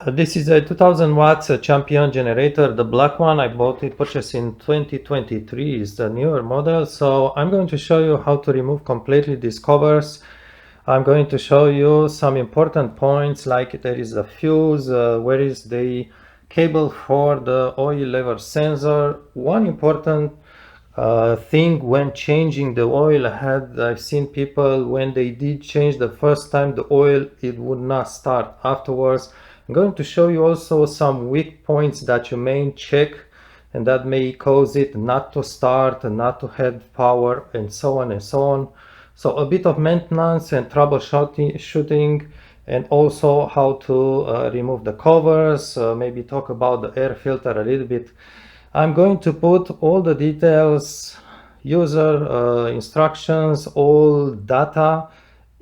This is a 2000 watts Champion generator. The black one I bought it, purchased in 2023, is the newer model. So I'm going to show you how to remove completely these covers. I'm going to show you some important points, like there is a fuse, where is the cable for the oil level sensor. One important thing when changing the oil, I've seen people when they did change the first time the oil, it would not start afterwards. I'm going to show you also some weak points that you may check and that may cause it not to start, not to have power, and so on and so on. So a bit of maintenance and troubleshooting, and also how to remove the covers, maybe talk about the air filter a little bit. I'm going to put all the details, user instructions, all data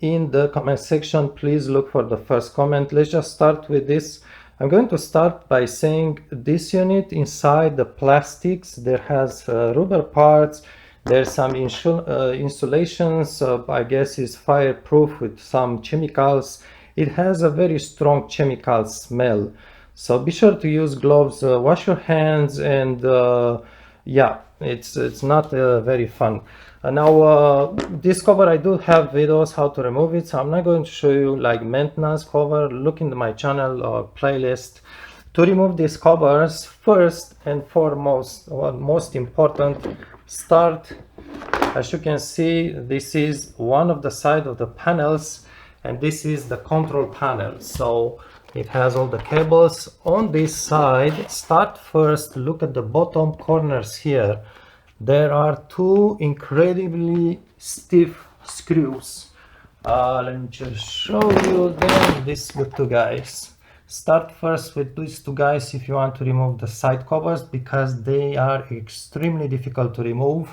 in the comment section. Please look for the first comment. Let's just start with this. I'm going to start by saying this unit inside the plastics, there has rubber parts, there's some insulations, I guess is fireproof with some chemicals. It has a very strong chemical smell. So be sure to use gloves, wash your hands, and yeah, it's not very fun. Now this cover, I do have videos how to remove it, so I'm not going to show you like maintenance cover. Look into my channel or playlist to remove these covers. First and foremost, most important, start. As you can see, this is one of the side of the panels, and this is the control panel. So it has all the cables on this side. Start first, look at the bottom corners here. There are two incredibly stiff screws. Let me just show you them. These two guys. Start first with these two guys if you want to remove the side covers, because they are extremely difficult to remove.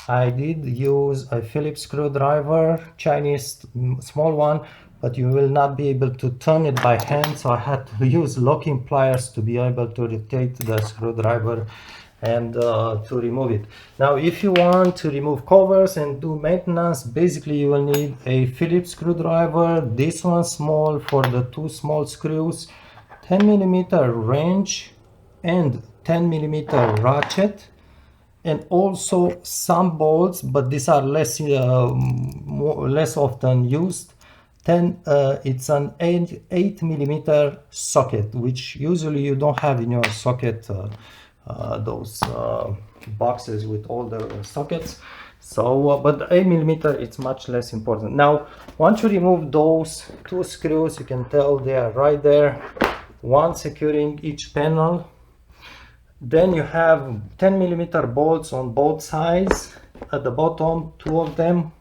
I did use a Phillips screwdriver, Chinese small one, but you will not be able to turn it by hand, so I had to use locking pliers to be able to rotate the screwdriver and to remove it. Now if you want to remove covers and do maintenance, basically you will need a Phillips screwdriver, this one small for the two small screws, 10mm wrench and 10mm ratchet, and also some bolts, but these are less often used. It's an 8mm socket, which usually you don't have in your socket, those boxes with all the sockets. So but 8mm, it's much less important. Now once you remove those two screws, you can tell they are right there, one securing each panel. Then you have 10mm bolts on both sides. At the bottom, two of them.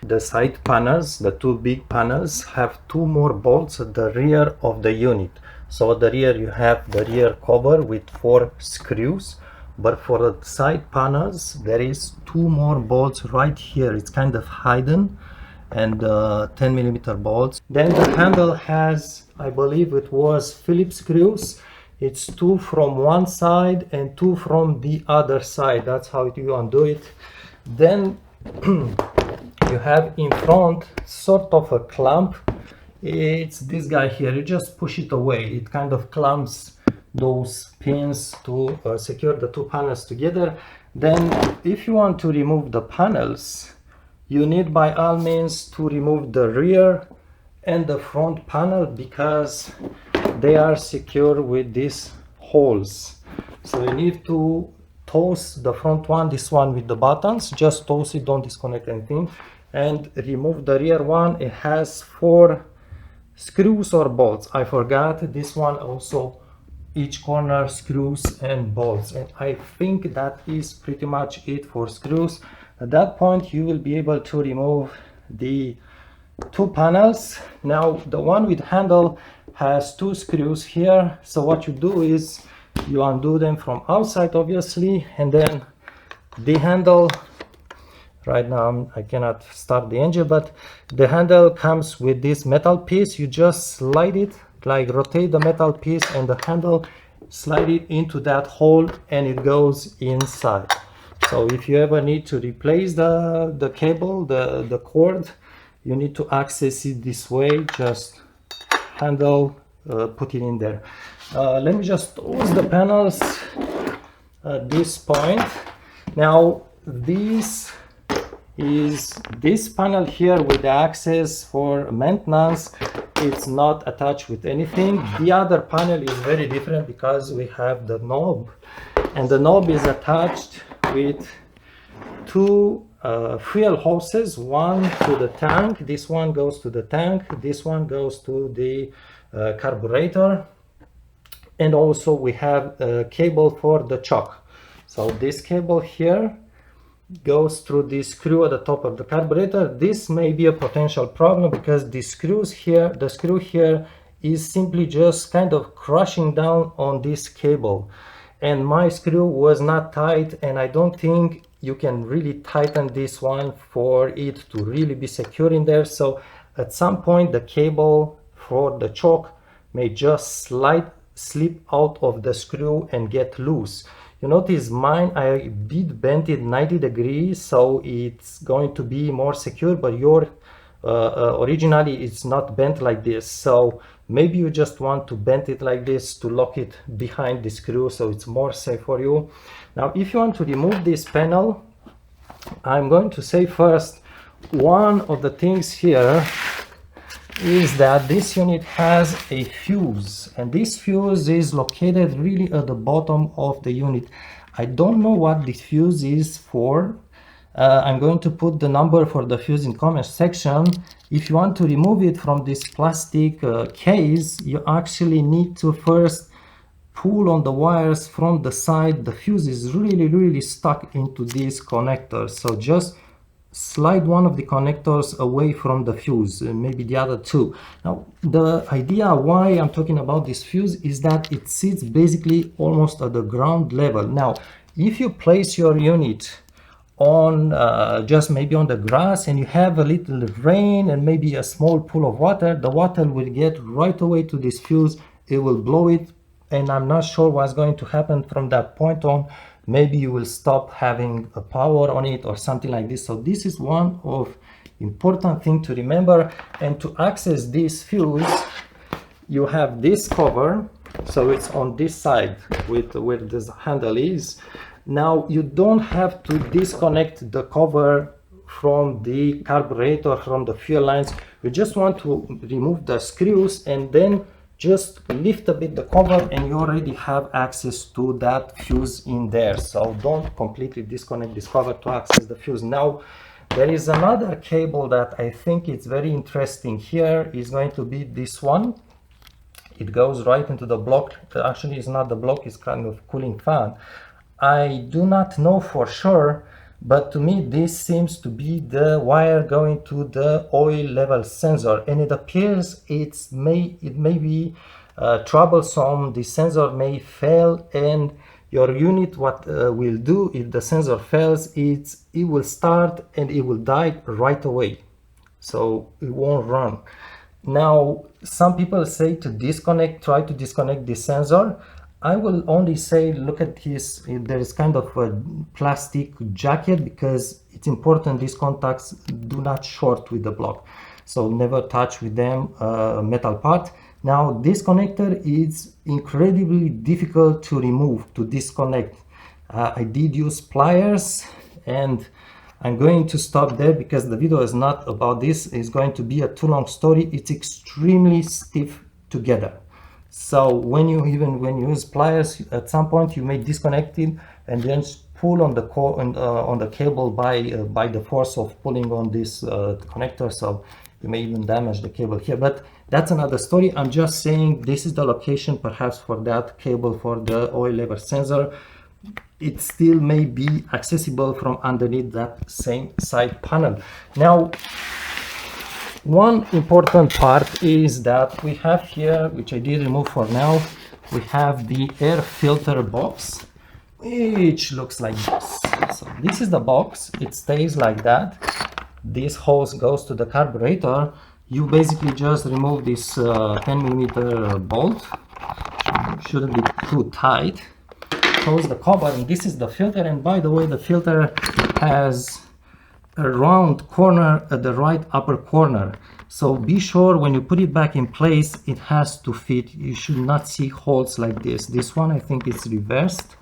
The side panels, the two big panels, have two more bolts at the rear of the unit. So at the rear you have the rear cover with 4 screws, but for the side panels there is two more bolts right here. It's kind of hidden, and 10mm bolts. Then the handle has, I believe it was Phillips screws. It's 2 from one side and 2 from the other side. That's how you undo it. Then you have in front sort of a clamp. It's this guy here. You just push it away. It kind of clamps those pins to secure the two panels together. Then if you want to remove the panels, you need by all means to remove the rear and the front panel, because they are secure with these holes. So you need to toast the front one, this one with the buttons, just toast it, don't disconnect anything, and remove the rear one. It has 4 screws or bolts. I forgot this one also, each corner screws and bolts, and I think that is pretty much it for screws. At that point you will be able to remove the two panels. Now the one with handle has 2 screws here, so what you do is you undo them from outside obviously, and then the handle, right now I cannot start the engine, but the handle comes with this metal piece. You just slide it, like rotate the metal piece and the handle, slide it into that hole and it goes inside. So if you ever need to replace the cable, the cord, you need to access it this way. Just handle put it in there. Let me just close the panels at this point. Now this is this panel here with the access for maintenance. It's not attached with anything. The other panel is very different because we have the knob, and the knob is attached with two fuel hoses, one to the tank. This one goes to the tank, this one goes to the carburetor, and also we have a cable for the choke. So this cable here goes through this screw at the top of the carburetor. This may be a potential problem because the screw here is simply just kind of crushing down on this cable, and my screw was not tight, and I don't think you can really tighten this one for it to really be secure in there. So at some point the cable for the choke may just slip out of the screw and get loose. You notice mine, I did bend it 90 degrees, so it's going to be more secure, but your originally it's not bent like this. So maybe you just want to bend it like this to lock it behind the screw, so it's more safe for you. Now, if you want to remove this panel, I'm going to say first, one of the things here is that this unit has a fuse, and this fuse is located really at the bottom of the unit. I don't know what this fuse is for. I'm going to put the number for the fuse in comment section. If you want to remove it from this plastic case, you actually need to first pull on the wires from the side. The fuse is really stuck into this connector, so just slide one of the connectors away from the fuse, maybe the other two. Now, the idea why I'm talking about this fuse is that it sits basically almost at the ground level. Now, if you place your unit on just maybe on the grass, and you have a little rain and maybe a small pool of water, the water will get right away to this fuse, it will blow it, and I'm not sure what's going to happen from that point on. Maybe you will stop having a power on it or something like this. So this is one of important thing to remember. And to access this fuse, you have this cover, so it's on this side with where this handle is. Now you don't have to disconnect the cover from the carburetor, from the fuel lines. You just want to remove the screws and then just lift a bit the cover, and you already have access to that fuse in there. So don't completely disconnect this cover to access the fuse. Now there is another cable that I think is very interesting here, is going to be this one. It goes right into the block. Actually, it's not the block, it's kind of cooling fan. I do not know for sure, but to me this seems to be the wire going to the oil level sensor, and it appears it may be troublesome. The sensor may fail, and your unit will do if the sensor fails, it will start and it will die right away, so it won't run. Now some people say to try to disconnect the sensor. I will only say, look at his, there is kind of a plastic jacket, because it's important these contacts do not short with the block, so never touch with them metal part. Now this connector is incredibly difficult to remove, to disconnect. I did use pliers, and I'm going to stop there because the video is not about this. It's going to be a too long story. It's extremely stiff together. So when you use pliers, at some point you may disconnect it and then pull on the cable by the force of pulling on this connector. So you may even damage the cable here, but that's another story. I'm just saying this is the location perhaps for that cable for the oil level sensor. It still may be accessible from underneath that same side panel. Now, one important part is that we have here, which I did remove for now, we have the air filter box, which looks like this. So this is the box, it stays like that. This hose goes to the carburetor. You basically just remove this 10mm bolt, shouldn't be too tight. Close the cover, and this is the filter. And by the way, the filter has a round corner at the right upper corner. So be sure when you put it back in place, it has to fit. You should not see holes like this. This one, I think it's reversed.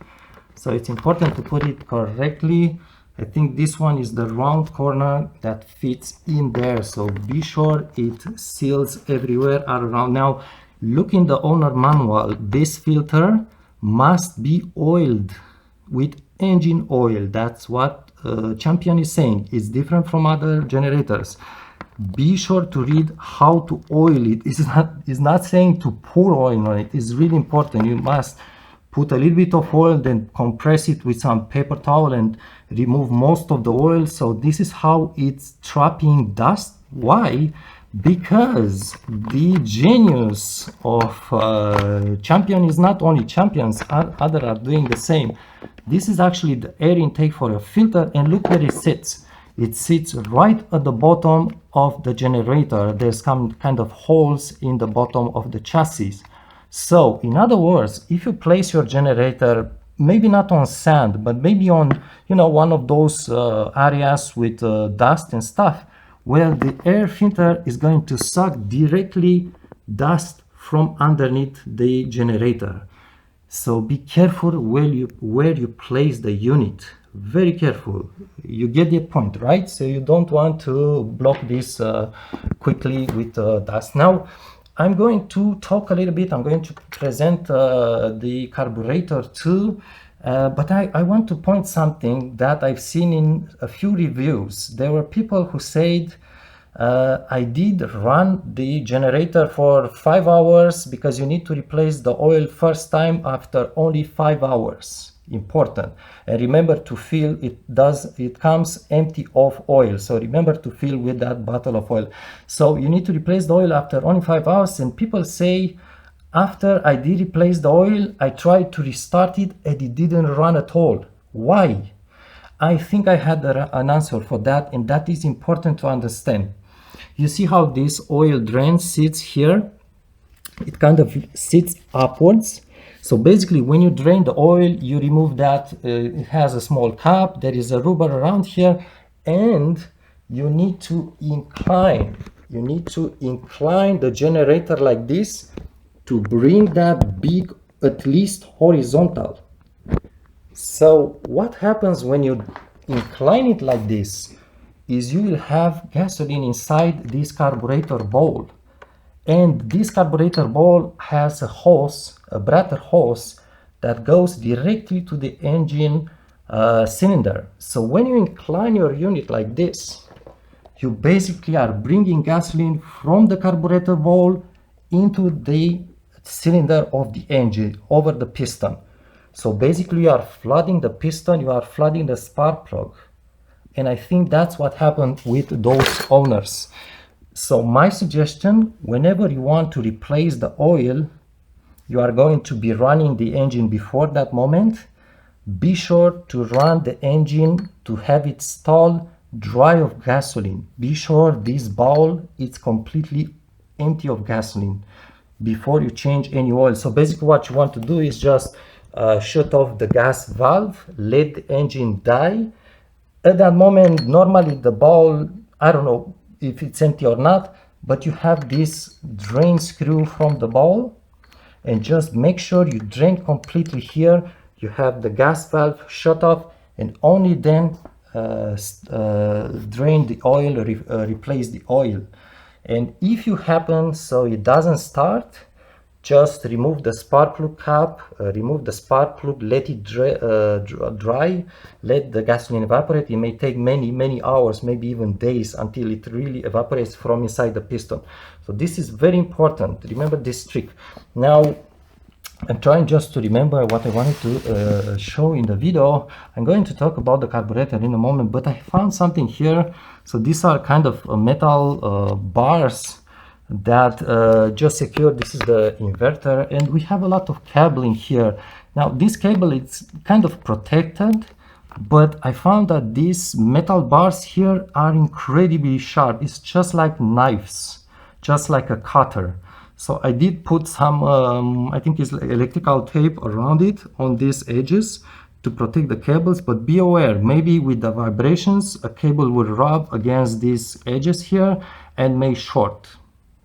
So it's important to put it correctly. I think this one is the round corner that fits in there. So be sure it seals everywhere around. Now, look in the owner manual. This filter must be oiled with engine oil. That's what Champion is saying. It's different from other generators. Be sure to read how to oil it. It's not saying to pour oil on it. It's really important. You must put a little bit of oil, then compress it with some paper towel and remove most of the oil. So this is how it's trapping dust. Why? Because the genius of Champion is not only Champions, others are doing the same. This is actually the air intake for a filter, and look where it sits. It sits right at the bottom of the generator. There's some kind of holes in the bottom of the chassis. So in other words, if you place your generator, maybe not on sand, but maybe on, one of those areas with dust and stuff, where the air filter is going to suck directly dust from underneath the generator. So be careful where you place the unit. Very careful. You get the point, right? So you don't want to block this quickly with dust. Now, I'm going to talk a little bit. I'm going to present the carburetor too. But I want to point something that I've seen in a few reviews. There were people who said, I did run the generator for 5 hours because you need to replace the oil first time after only 5 hours. Important. And remember to fill it comes empty of oil. So remember to fill with that bottle of oil. So you need to replace the oil after only 5 hours. And people say, after I did replace the oil, I tried to restart it and it didn't run at all. Why? I think I had an answer for that, and that is important to understand. You see how this oil drain sits here? It kind of sits upwards. So basically, when you drain the oil, you remove that. It has a small cap. There is a rubber around here, and you need to incline. You need to incline the generator like this to bring that big, at least horizontal. So what happens when you incline it like this is you will have gasoline inside this carburetor bowl. And this carburetor bowl has a hose, a breather hose, that goes directly to the engine cylinder. So when you incline your unit like this, you basically are bringing gasoline from the carburetor bowl into the cylinder of the engine over the piston. So basically you are flooding the piston, you are flooding the spark plug. And I think that's what happened with those owners. So my suggestion, whenever you want to replace the oil, you are going to be running the engine before that moment. Be sure to run the engine to have it stall dry of gasoline. Be sure this bowl is completely empty of gasoline before you change any oil. So basically what you want to do is just shut off the gas valve, let the engine die. At that moment, normally the bowl, I don't know if it's empty or not, but you have this drain screw from the bowl, and just make sure you drain completely here. You have the gas valve shut off, and only then drain the oil, replace the oil. And if you happen so it doesn't start, just remove the spark plug cap, remove the spark plug, let it dry, let the gasoline evaporate. It may take many hours, maybe even days, until it really evaporates from inside the piston. So this is very important. Remember this trick. Now, I'm trying just to remember what I wanted to show in the video. I'm going to talk about the carburetor in a moment, but I found something here. So these are kind of metal bars that just secure. This is the inverter, and we have a lot of cabling here. Now this cable is kind of protected, but I found that these metal bars here are incredibly sharp. It's just like knives, just like a cutter. So I did put some I think it's electrical tape around it on these edges to protect the cables, but be aware, maybe with the vibrations a cable will rub against these edges here and may short.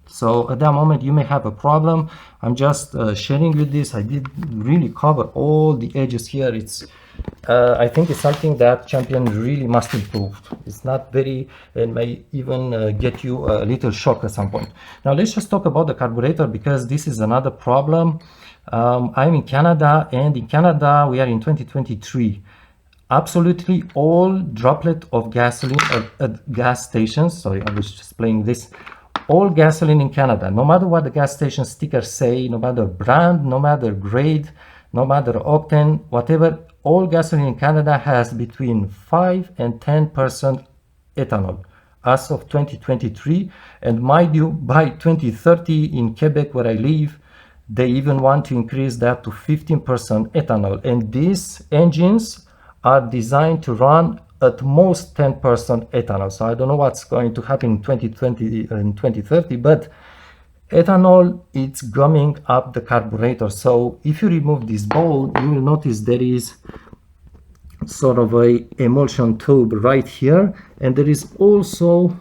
So at that moment you may have a problem. I'm just sharing with this. I did really cover all the edges here. It's I think it's something that Champion really must improve. It's not very, and may even get you a little shock at some point. Now let's just talk about the carburetor, because this is another problem. I'm in Canada, and in Canada we are in 2023. Absolutely all droplet of gasoline at gas stations, sorry, I was just playing this, all gasoline in Canada, no matter what the gas station stickers say, no matter brand, no matter grade, no matter octane, whatever, all gasoline in Canada has between 5 and 10% ethanol as of 2023. And mind you, by 2030 in Quebec, where I live, they even want to increase that to 15% ethanol. And these engines are designed to run at most 10% ethanol. So I don't know what's going to happen in 2020 and 2030, but ethanol, it's gumming up the carburetor. So if you remove this bowl, you will notice there is sort of a emulsion tube right here, and there is also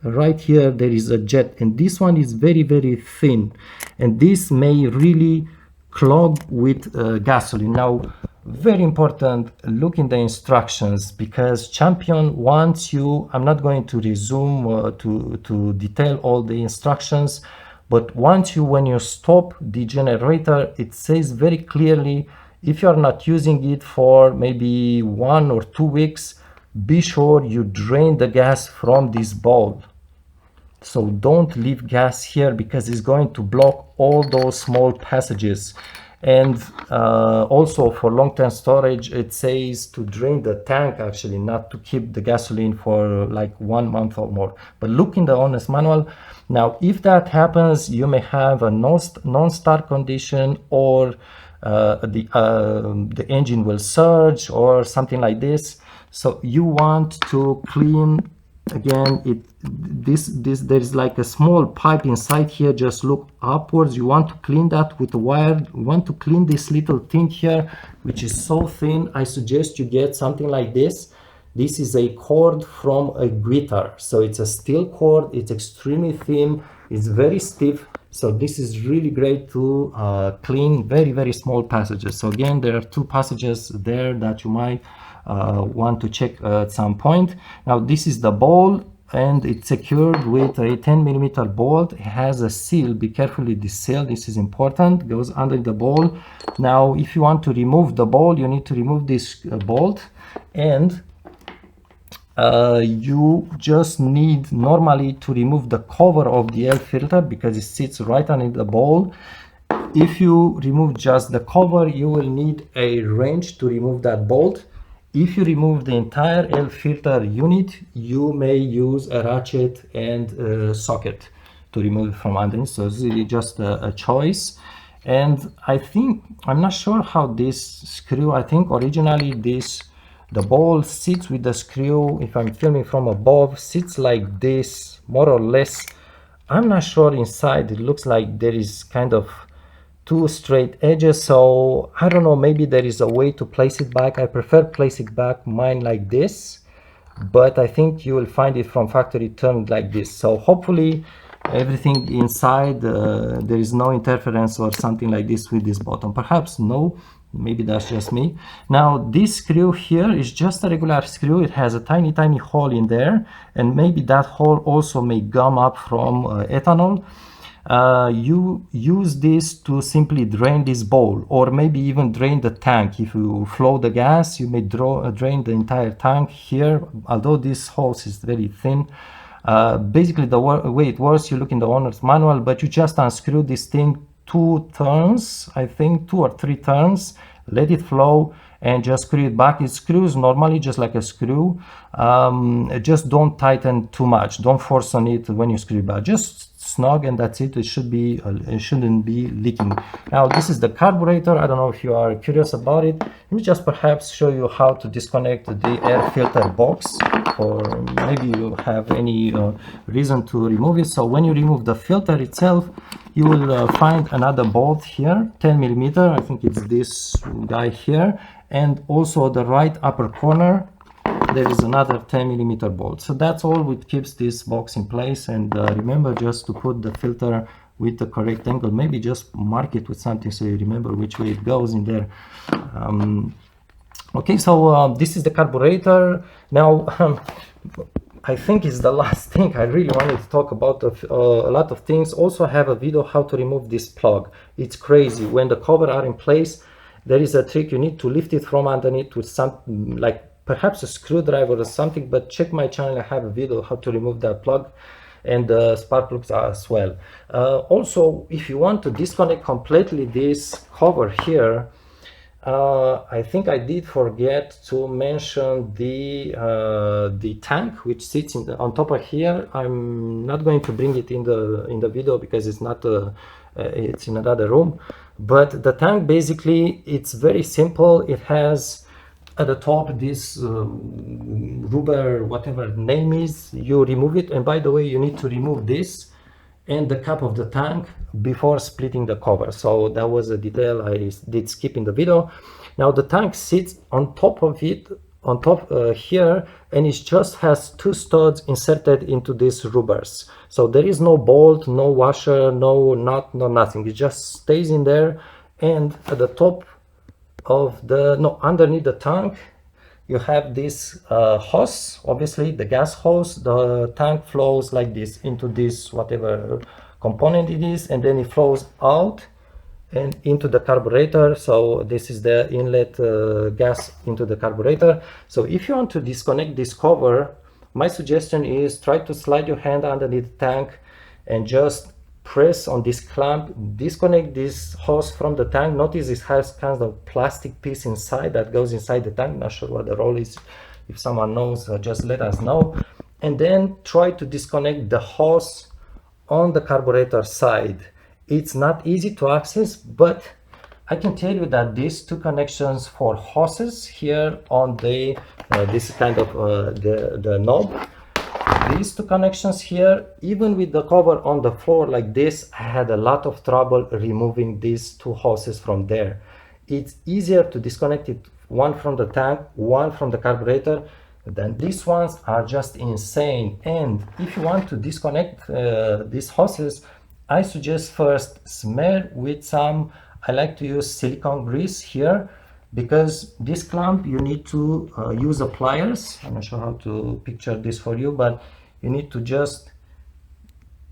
right here there is a jet, and this one is very, very thin, and this may really clog with gasoline. Now, very important, look in the instructions, because Champion wants you, I'm not going to resume to detail all the instructions, but once you, when you stop the generator, it says very clearly, if you are not using it for maybe 1 or 2 weeks, be sure you drain the gas from this bowl. So don't leave gas here, because it's going to block all those small passages. And also for long-term storage, it says to drain the tank, actually, not to keep the gasoline for like 1 month or more. But look in the owner's manual. Now, if that happens, you may have a non-start condition, or the engine will surge or something like this. So you want to clean, again, there is like a small pipe inside here, just look upwards. You want to clean that with a wire. You want to clean this little thing here, which is so thin. I suggest you get something like this. This is a cord from a guitar, so it's a steel cord, it's extremely thin, it's very stiff. So this is really great to clean very, very small passages. So again, there are 2 passages there that you might want to check at some point. Now this is the bowl, and it's secured with a 10mm bolt. It has a seal. Be careful with this seal, this is important. It goes under the bowl. Now if you want to remove the bowl, you need to remove this bolt, and you just need normally to remove the cover of the air filter, because it sits right under the bowl. If you remove just the cover, you will need a wrench to remove that bolt. If you remove the entire air filter unit, you may use a ratchet and a socket to remove it from underneath. So it's really just a choice. And I think, I'm not sure how this screw, I think originally the ball sits with the screw, if I'm filming from above, sits like this, more or less. I'm not sure inside, it looks like there is kind of 2 straight edges, so I don't know, maybe there is a way to place it back. I prefer place it back mine like this, but I think you will find it from factory turned like this. So hopefully everything inside, there is no interference or something like this with this bottom. Perhaps no, maybe that's just me. Now this screw here is just a regular screw. It has a tiny hole in there, and maybe that hole also may gum up from ethanol. You use this to simply drain this bowl, or maybe even drain the tank. If you flow the gas, you may drain the entire tank here, although this hose is very thin. Basically the way it works, you look in the owner's manual, but you just unscrew this thing 2 turns, I think 2 or 3 turns, let it flow, and just screw it back. It screws normally just like a screw. Just don't tighten too much, don't force on it when you screw it back, just snug, and that's it. It shouldn't be leaking. Now this is the carburetor. I don't know if you are curious about it. Let me just perhaps show you how to disconnect the air filter box, or maybe you have any reason to remove it. So when you remove the filter itself, you will find another bolt here, 10mm. I think it's this guy here, and also the right upper corner there is another 10mm bolt. So that's all which keeps this box in place. And remember just to put the filter with the correct angle. Maybe just mark it with something so you remember which way it goes in there. Okay, so this is the carburetor. Now I think it's the last thing I really wanted to talk about. A lot of things. Also have a video how to remove this plug. It's crazy. When the cover are in place, there is a trick. You need to lift it from underneath with some, like perhaps a screwdriver or something, but check my channel. I have a video how to remove that plug and spark plugs as well. Also, if you want to disconnect completely this cover here, I think I did forget to mention the tank which sits on top of here. I'm not going to bring it in the video because it's not it's in another room. But the tank, basically, it's very simple. It has at the top this rubber, whatever the name is. You remove it, and by the way, you need to remove this and the cap of the tank before splitting the cover. So that was a detail I did skip in the video. Now the tank sits on top of it, on top here, and it just has two studs inserted into these rubbers. So there is no bolt, no washer, no nut, no nothing. It just stays in there. And at the top of the, no, underneath the tank, you have this hose, obviously the gas hose. The tank flows like this into this whatever component it is, and then it flows out and into the carburetor. So this is the inlet gas into the carburetor. So if you want to disconnect this cover, my suggestion is try to slide your hand underneath the tank and just press on this clamp, disconnect this hose from the tank. Notice it has kind of plastic piece inside that goes inside the tank. Not sure what the role is. If someone knows, just let us know. And then try to disconnect the hose on the carburetor side. It's not easy to access, but I can tell you that these two connections for hoses here on the this kind of the knob, these two connections here, even with the cover on the floor like this, I had a lot of trouble removing these two hoses from there. It's easier to disconnect it, one from the tank, one from the carburetor. Then these ones are just insane. And if you want to disconnect these hoses, I suggest first smear with some, I like to use silicone grease here, because this clamp you need to use the pliers. I'm not sure how to picture this for you, but you need to just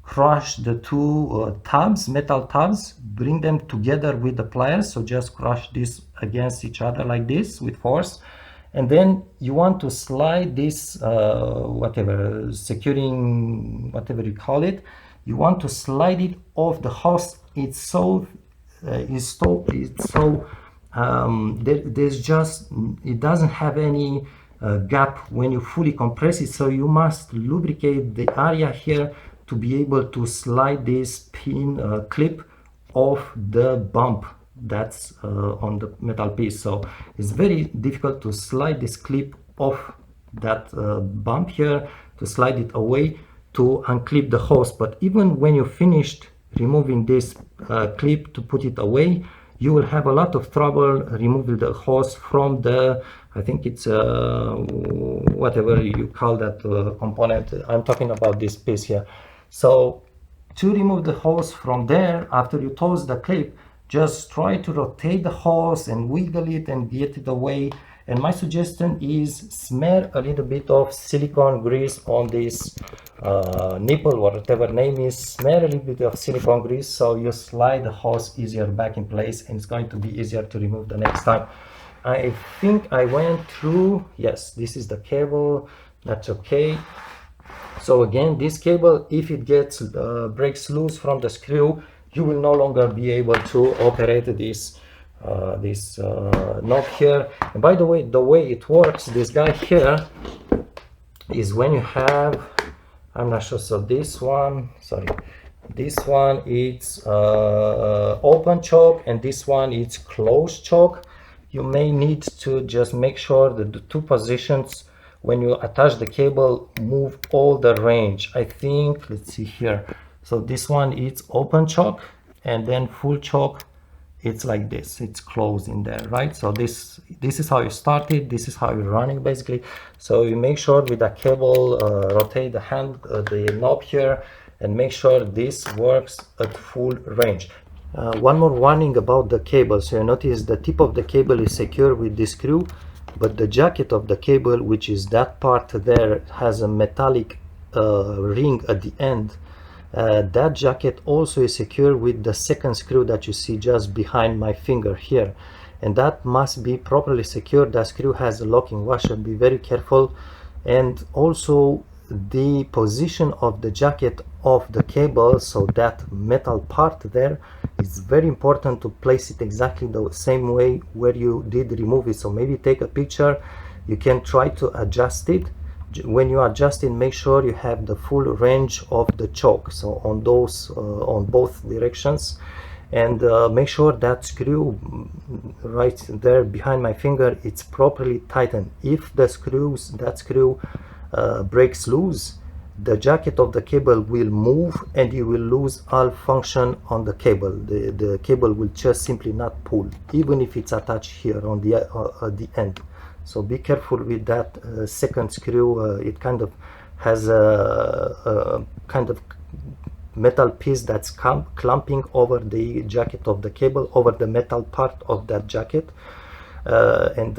crush the two tabs, metal tabs, bring them together with the pliers. So just crush this against each other like this with force. And then you want to slide this, whatever, securing, whatever you call it, you want to slide it off the hose. It's so, there's just, it doesn't have any gap when you fully compress it. So you must lubricate the area here to be able to slide this pin clip off the bump that's on the metal piece. So it's very difficult to slide this clip off that bump here, to slide it away to unclip the hose. But even when you finished removing this clip to put it away, you will have a lot of trouble removing the hose from the, I think it's whatever you call that component. I'm talking about this piece here. So to remove the hose from there, after you toss the clip, just try to rotate the hose and wiggle it and get it away. And my suggestion is smear a little bit of silicone grease on this nipple, or whatever name is. Smear a little bit of silicone grease so you slide the hose easier back in place, and it's going to be easier to remove the next time. I think I went through, yes, this is the cable, that's okay. So again, this cable, if it gets breaks loose from the screw, you will no longer be able to operate this knob here. And by the way it works, this guy here, is when you have, I'm not sure, so this one, sorry, this one it's open choke, and this one it's closed choke. You may need to just make sure that the two positions when you attach the cable move all the range. I think, let's see here, so this one is open choke, and then full choke it's like this, it's closed in there, right? So this is how you start it, this is how you're running basically. So you make sure with the cable, rotate the hand, the knob here, and make sure this works at full range. One more warning about the cable. So you notice the tip of the cable is secure with this screw, but the jacket of the cable, which is that part there, has a metallic ring at the end. That jacket also is secure with the second screw that you see just behind my finger here, and that must be properly secured. That screw has a locking washer, be very careful. And also the position of the jacket of the cable, so that metal part there, is very important to place it exactly the same way where you did remove it. So maybe take a picture, you can try to adjust it. When you adjust it, make sure you have the full range of the choke, so on those on both directions. And make sure that screw right there behind my finger, it's properly tightened. If that screw breaks loose, the jacket of the cable will move and you will lose all function on the cable. The cable will just simply not pull, even if it's attached here on the end. So be careful with that second screw. It kind of has a kind of metal piece that's clumping over the jacket of the cable, over the metal part of that jacket. And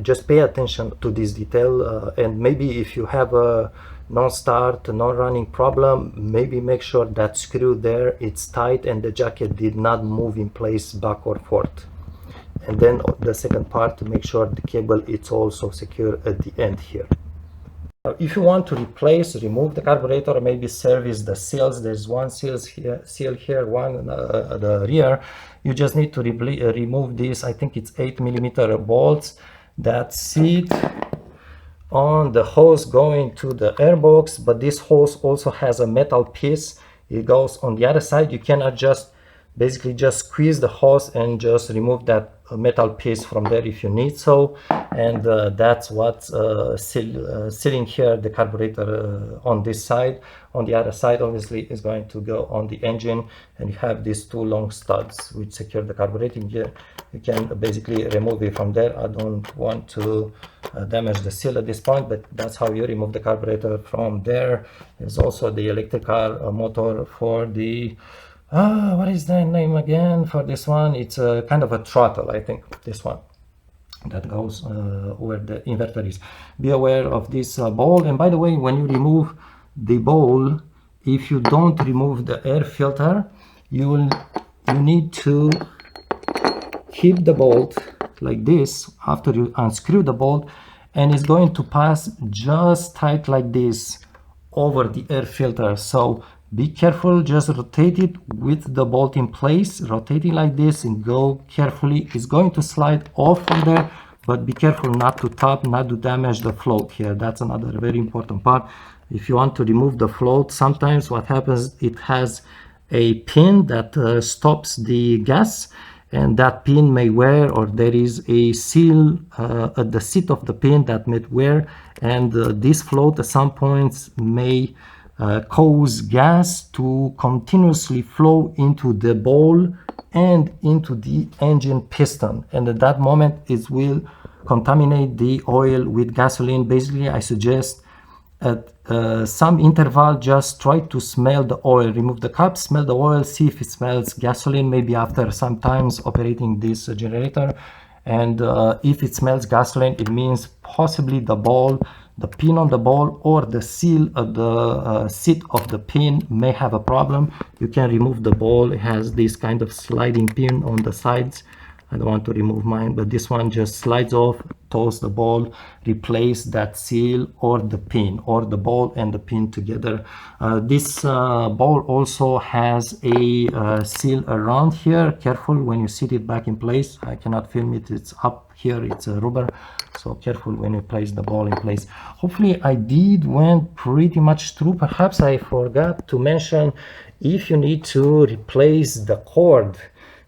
just pay attention to this detail. And maybe if you have a non-start, non-running problem, maybe make sure that screw there, it's tight and the jacket did not move in place back or forth. And then the second part, to make sure the cable it's also secure at the end here. If you want to remove the carburetor, or maybe service the seals, there's one seal here, one the rear. You just need to remove this, I think it's 8mm bolts that sit on the hose going to the airbox, but this hose also has a metal piece. It goes on the other side. You cannot just basically just squeeze the hose and just remove that metal piece from there if you need so. And that's what's sealing here the carburetor on this side. On the other side, obviously, is going to go on the engine, and you have these two long studs which secure the carburetor. You can basically remove it from there. I don't want to damage the seal at this point, but that's how you remove the carburetor from there. There's also the electrical motor for the what is the name again for this one? It's a kind of a throttle, I think, this one that goes where the inverter is. Be aware of this bowl. And by the way, when you remove the bowl, if you don't remove the air filter, you need to keep the bolt like this after you unscrew the bolt, and it's going to pass just tight like this over the air filter. So be careful, just rotate it with the bolt in place, rotate it like this and go carefully. It's going to slide off from there, but be careful not to tap, not to damage the float here. That's another very important part. If you want to remove the float, sometimes what happens, it has a pin that stops the gas, and that pin may wear, or there is a seal at the seat of the pin that may wear, and this float at some points may cause gas to continuously flow into the bowl and into the engine piston, and at that moment it will contaminate the oil with gasoline. Basically, I suggest at some interval just try to smell the oil, remove the cap, smell the oil, see if it smells gasoline, maybe after some times operating this generator. And if it smells gasoline, it means possibly the ball, the pin on the ball, or the seal of the seat of the pin may have a problem. You can remove the ball. It has this kind of sliding pin on the sides. I don't want to remove mine, but this one just slides off, toss the ball, replace that seal or the pin, or the ball and the pin together. This ball also has a seal around here. Careful when you sit it back in place. I cannot film it, it's up here, it's a rubber, so careful when you place the ball in place. Hopefully I went pretty much through. Perhaps I forgot to mention, if you need to replace the cord,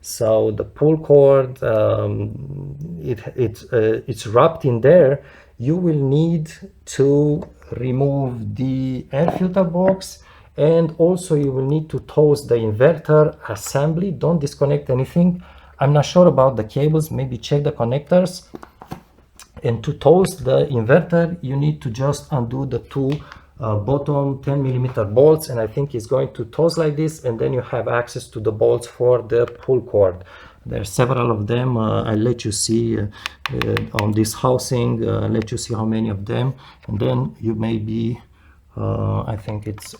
so the pull cord, it's wrapped in there, you will need to remove the air filter box, and also you will need to toast the inverter assembly. Don't disconnect anything. I'm not sure about the cables, maybe check the connectors. And to toast the inverter, you need to just undo the two bottom 10mm bolts, and I think it's going to toast like this, and then you have access to the bolts for the pull cord. There are several of them. I'll let you see on this housing, let you see how many of them, and then you may be I think it's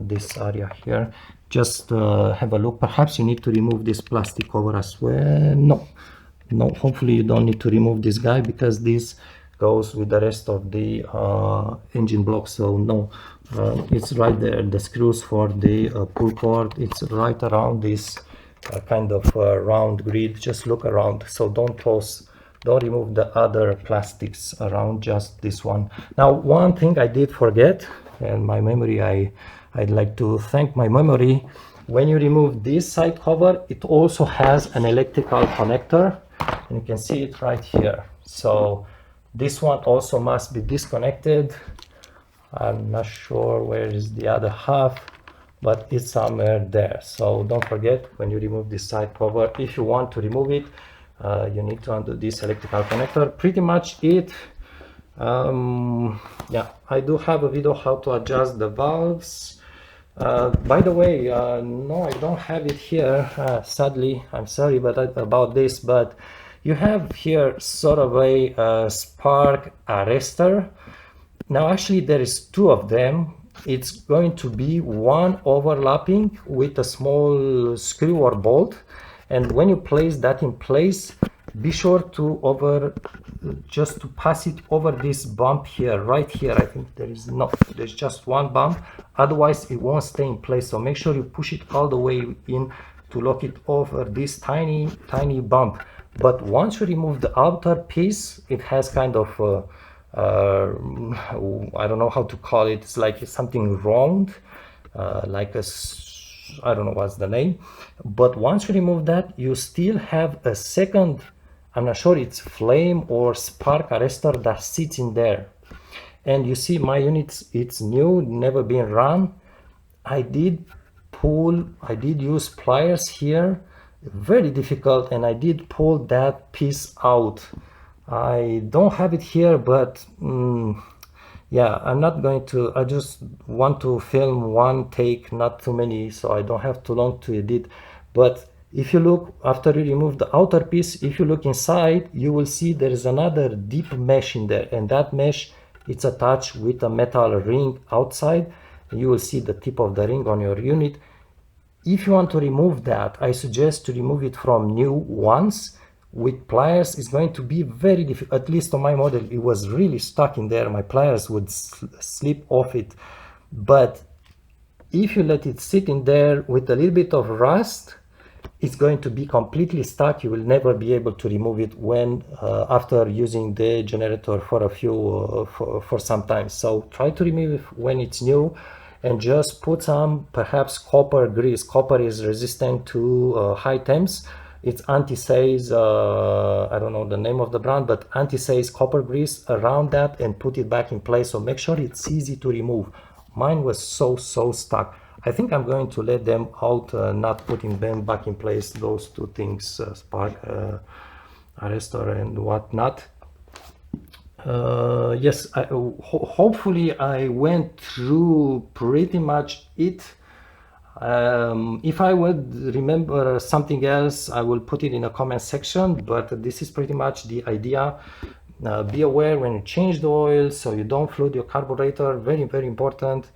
this area here. Just have a look. Perhaps you need to remove this plastic cover as well. No, hopefully you don't need to remove this guy, because this goes with the rest of the engine block. So no, it's right there. The screws for the pull cord, it's right around this kind of round grid. Just look around, so don't remove the other plastics around, just this one. Now, one thing I did forget, and my memory, I'd like to thank my memory. When you remove this side cover, it also has an electrical connector, and you can see it right here. So this one also must be disconnected. I'm not sure where is the other half, but it's somewhere there. So don't forget, when you remove this side cover, if you want to remove it, you need to undo this electrical connector. Pretty much it. Yeah, I do have a video how to adjust the valves. By the way, no, I don't have it here. Sadly, I'm sorry about this, but you have here sort of a spark arrestor. Now, actually, there is two of them. It's going to be one overlapping with a small screw or bolt. And when you place that in place, be sure to just to pass it over this bump here, right here. I think there's just one bump, otherwise it won't stay in place. So make sure you push it all the way in to lock it over this tiny bump. But once you remove the outer piece, it has kind of I don't know how to call it. It's like something round, like I don't know what's the name. But once you remove that, you still have a second, I'm not sure it's flame or spark arrestor that sits in there. And you see my unit, it's new, never been run. I did use pliers here, very difficult, and I did pull that piece out. I don't have it here, but yeah, I'm not going to, I just want to film one take, not too many, so I don't have too long to edit. But if you look, after you remove the outer piece, if you look inside, you will see there is another deep mesh in there, and that mesh, it's attached with a metal ring outside. You will see the tip of the ring on your unit. If you want to remove that, I suggest to remove it from new ones. With pliers, it's going to be very difficult. At least on my model, it was really stuck in there. My pliers would slip off it. But if you let it sit in there with a little bit of rust, it's going to be completely stuck. You will never be able to remove it when after using the generator for a few for some time. So try to remove it when it's new, and just put some perhaps copper grease. Copper is resistant to high temps. It's anti-seize, I don't know the name of the brand, but anti-seize copper grease around that and put it back in place. So make sure it's easy to remove. Mine was so stuck. I think I'm going to let them out, not putting them back in place, those two things, spark arrestor and whatnot. Yes, hopefully I went through pretty much it. If I would remember something else, I will put it in a comment section, but this is pretty much the idea. Be aware when you change the oil so you don't flood your carburetor, very important.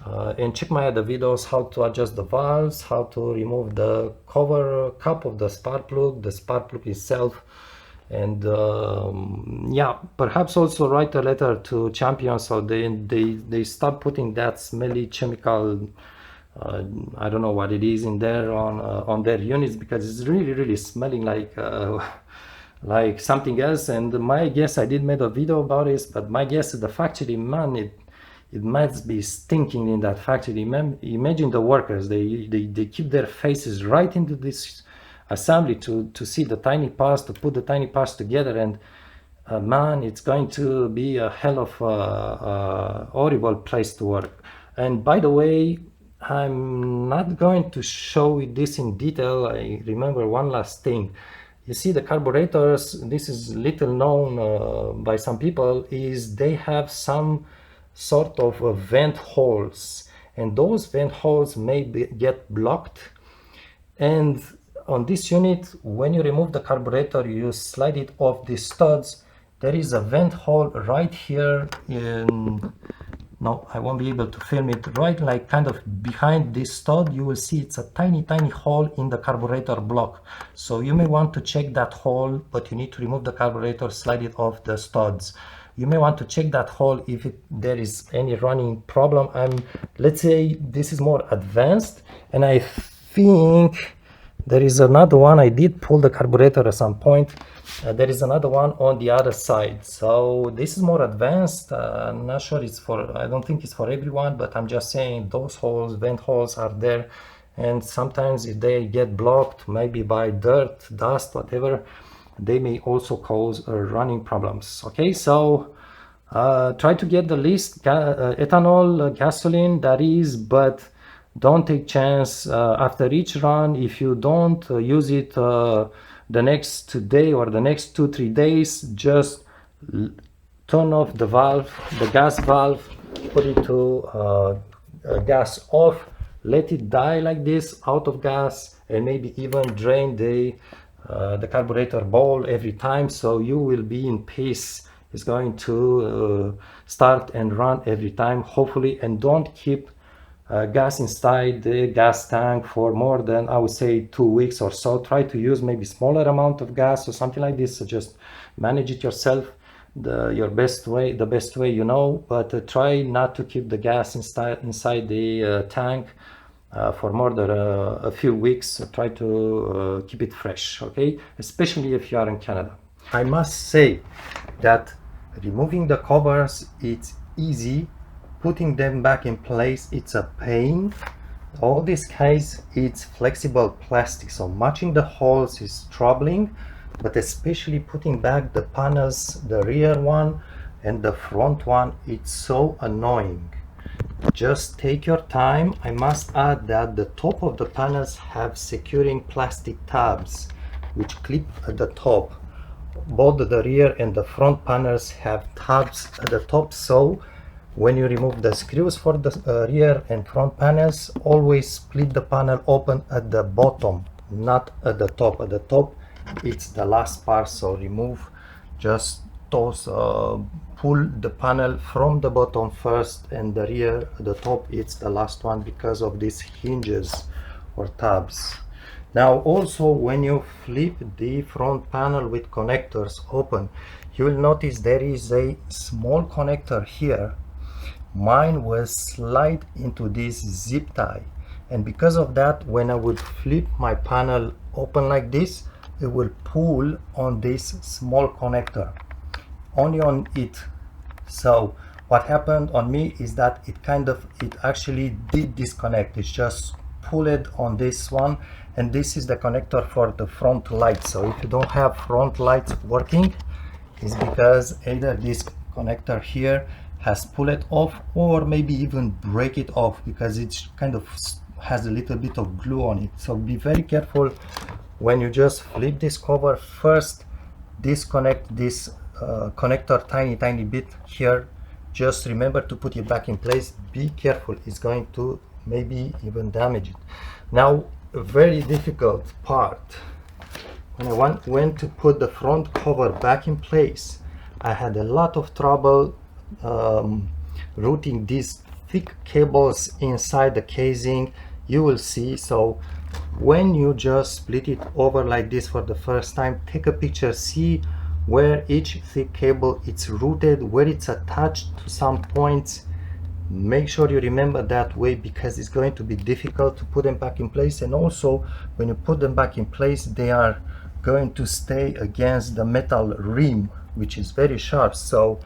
And check my other videos, how to adjust the valves, how to remove the cover cap of the spark plug itself. And yeah, perhaps also write a letter to Champion so they stop putting that smelly chemical, I don't know what it is in there on their units, because it's really smelling like something else. And my guess, I did make a video about this, but my guess is the factory, man, it might be stinking in that factory. Imagine the workers, they keep their faces right into this assembly to see the tiny parts, to put the tiny parts together, and man, it's going to be a hell of a horrible place to work. And by the way, I'm not going to show you this in detail. I remember one last thing. You see, the carburetors, this is little known by some people, is they have some sort of vent holes, and those vent holes may get blocked. And on this unit, when you remove the carburetor, you slide it off the studs. There is a vent hole right here in, no, I won't be able to film it, right like kind of behind this stud. You will see it's a tiny hole in the carburetor block. So you may want to check that hole, but you need to remove the carburetor, slide it off the studs. You may want to check that hole if there is any running problem. Let's say this is more advanced, and I think there is another one. I did pull the carburetor at some point. There is another one on the other side. So this is more advanced. I'm not sure it's for, I don't think it's for everyone, but I'm just saying those holes, vent holes are there. And sometimes if they get blocked, maybe by dirt, dust, whatever, they may also cause running problems. Okay, so try to get the least ethanol, gasoline that is, but don't take chance after each run. If you don't use it the next day or the next 2-3 days, just turn off the valve, the gas valve, put it to gas off, let it die like this, out of gas, and maybe even drain the carburetor bowl every time, so you will be in peace. It's going to start and run every time, hopefully. And don't keep gas inside the gas tank for more than, I would say, 2 weeks or so. Try to use maybe smaller amount of gas or something like this. So just manage it yourself the best way you know, but try not to keep the gas inside the tank for more than a few weeks. Try to keep it fresh, okay, especially if you are in Canada. I must say that removing the covers, it's easy. Putting them back in place, it's a pain. All this case, it's flexible plastic, so matching the holes is troubling, but especially putting back the panels, the rear one and the front one, it's so annoying. Just take your time. I must add that the top of the panels have securing plastic tabs which clip at the top. Both the rear and the front panels have tabs at the top, so when you remove the screws for the rear and front panels, always split the panel open at the bottom, not at the top. At the top, it's the last part, so remove just those, pull the panel from the bottom first, and the rear, the top, it's the last one because of these hinges or tabs. Now also, when you flip the front panel with connectors open, you will notice there is a small connector here. Mine was slide into this zip tie, and because of that, when I would flip my panel open like this, it will pull on this small connector, only on it. So what happened on me is that it actually did disconnect. It's just pulled on this one, and this is the connector for the front light. So if you don't have front lights working, it's because either this connector here has pulled it off, or maybe even break it off, because it kind of has a little bit of glue on it. So be very careful when you just flip this cover. First, disconnect this connector tiny bit here. Just remember to put it back in place. Be careful, it's going to maybe even damage it. Now, a very difficult part, when I went to put the front cover back in place, I had a lot of trouble routing these thick cables inside the casing. You will see. So when you just split it over like this for the first time, take a picture, see where each thick cable it's routed, where it's attached to some points. Make sure you remember that way, because it's going to be difficult to put them back in place. And also, when you put them back in place, they are going to stay against the metal rim, which is very sharp. So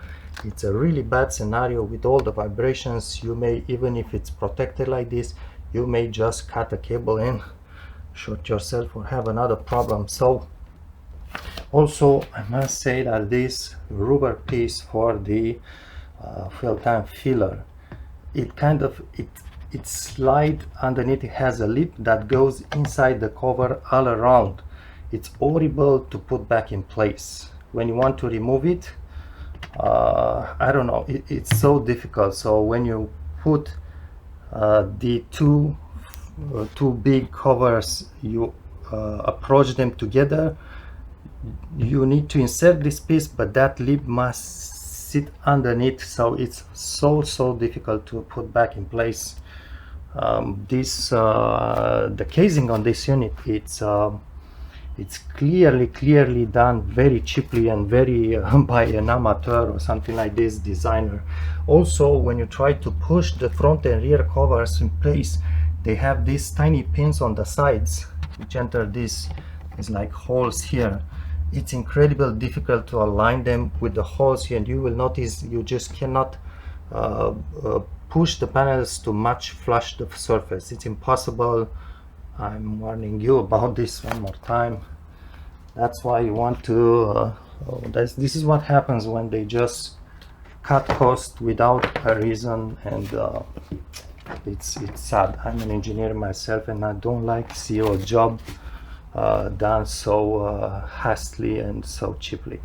it's a really bad scenario with all the vibrations. You may, even if it's protected like this, you may just cut a cable and shoot yourself or have another problem. So also, I must say that this rubber piece for the fuel tank filler, it it slides underneath. It has a lip that goes inside the cover all around. It's horrible to put back in place. When you want to remove it, I don't know, it's so difficult. So when you put the two big covers, you approach them together, you need to insert this piece, but that lip must sit underneath, so it's so difficult to put back in place. The casing on this unit, it's clearly done very cheaply and very by an amateur or something like this designer. Also, when you try to push the front and rear covers in place, they have these tiny pins on the sides which enter this. It's like holes here. It's incredibly difficult to align them with the holes here, and you will notice you just cannot push the panels to match flush the surface. It's impossible. I'm warning you about this one more time. That's why you want to this is what happens when they just cut cost without a reason, and it's sad. I'm an engineer myself, and I don't like to see your job done so hastily and so cheaply.